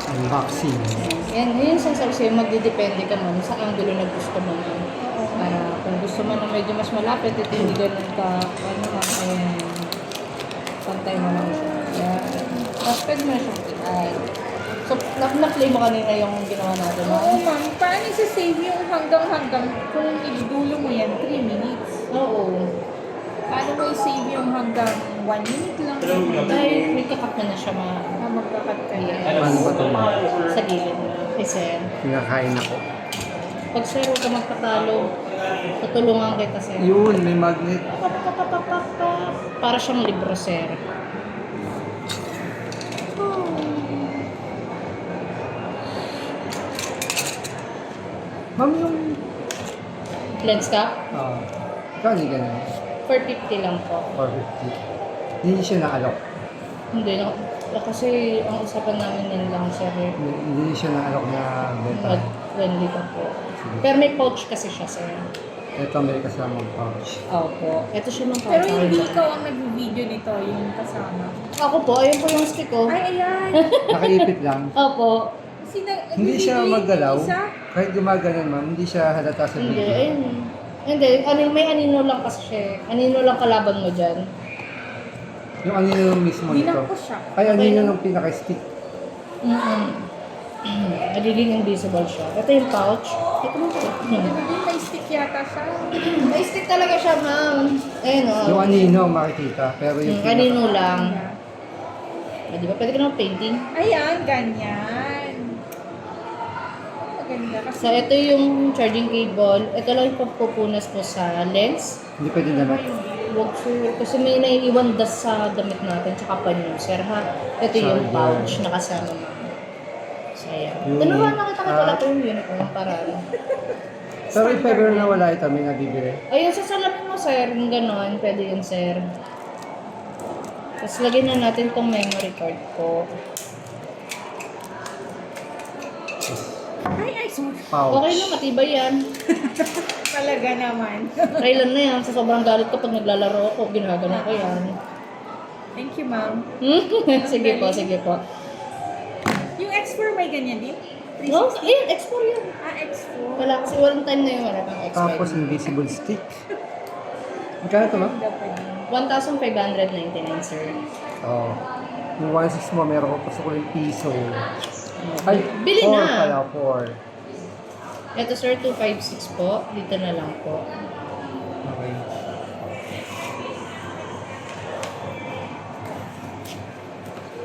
Unboxing. Yan, yun yung sasabi sa'yo, magdidepende ka man sa angulo na gusto mo na. Kung gusto mo na medyo mas malapit, ito hindi ganun ka, pantay mo lang siya. Yan. Tapos pwede mo na siyang i-add. So, na-play mo kanina yung ginawa natin. Oo, ma'am. Paano isa-save yung hanggang kung idudulo mo yan, 3 minutes? Oo. Paano mo i-save yung hanggang 1 minute lang? Dahil may kakat mo na siya Magkakat ka na. Ano ba ito? sa gilid mo. Sir. Pinakain ako. Pag sir, huwag ka magpatalo. Tutulungan kita, sir. Yun, may magnet. Para siyang libro, sir. Ma'am, yung... Lens ka? Kani ganun? 450 lang po. 450. Hindi siya naalok. Hindi na. Kasi ang usapan namin yan lang, sir. Hindi siya naalok na beta. Mag-friendly ka po. Pero may pouch kasi siya, sir. Ito may kasamang pouch. Opo. Ito siya ng Pero hindi ikaw ang nag-video nito, yung kasama. Ako po, ayun po yung stick ko. Ay, ayan! Nakaipit lang. Opo. Hindi siya maggalaw. Isa? Kahit gumaganon, ma'am, hindi siya halata sa Hindi, video. ayun. Hindi, may anino lang kasi siya. Anino lang kalaban mo dyan. Yung anino mismo nito. Bilang ko siya. Ay, anino ng pinaka-stick. Nagiging invisible siya. Ito yung pouch. Ito mo po. May stick yata siya. May stick talaga siya, ma'am. Ayun o. Yung anino makikita, pero yung Anino lang. Di ba? Pwede ka naman painting. Ayan, ganyan. Maganda kasi. So, ito yung charging cable. Ito lang yung pagpupunas mo sa lens. Hindi pwede naman. Huwag sure. Kasi may naiiwan das sa damit natin. Tsaka panyo, sir, ha? Ito yung pouch na kasama mo. So, ayan. Tunuhan nakita ko pala ito yung uniform para Pero if ever na wala ito, may nabibili. ayun, sa salamin mo, sir. Yung gano'n. Pwede yun, sir. Tapos lagyan na natin tong memory card ko. Ay, sorry. Pouch. Okay na, matibay yan. Talaga naman. Kailan na yan? Sa sobrang galit ko pag naglalaro ako, ginagano ko yan. Thank you, ma'am. Sige po, sige po. Yung X4 may ganyan din? No, 360? ayun, X4 yun. X4. Wala kasi walang time na yung wala pang X5. Tapos invisible stick. Magkano ito, ma'am? 1,599, sir. Oo. Yung 1.6 mo, meron ko gusto ko yung piso. Ay, Bili 4 na. pala, 4. Ito, sir, 256 po. Dito na lang po. Okay.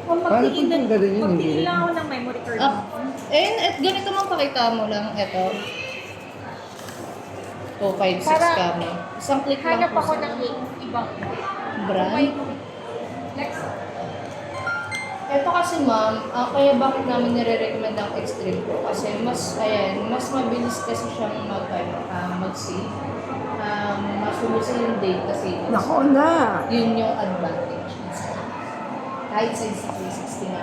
Kung Paano kung tanggalin yun, hindi? magtingin lang ako ng memory card mo. At ganito man pakita mo lang. Ito. 256 Para- kami. Isang click lang Hanap po ako sa ng ibang brand. Next. Ito kasi ma'am, kaya bakit namin nire-recommend ang Extreme Pro? Kasi mas mabilis kasi siyang mag-save. Masubusin yung data savings. Nako na! Yun yung advantage. Kahit sa 360 namin.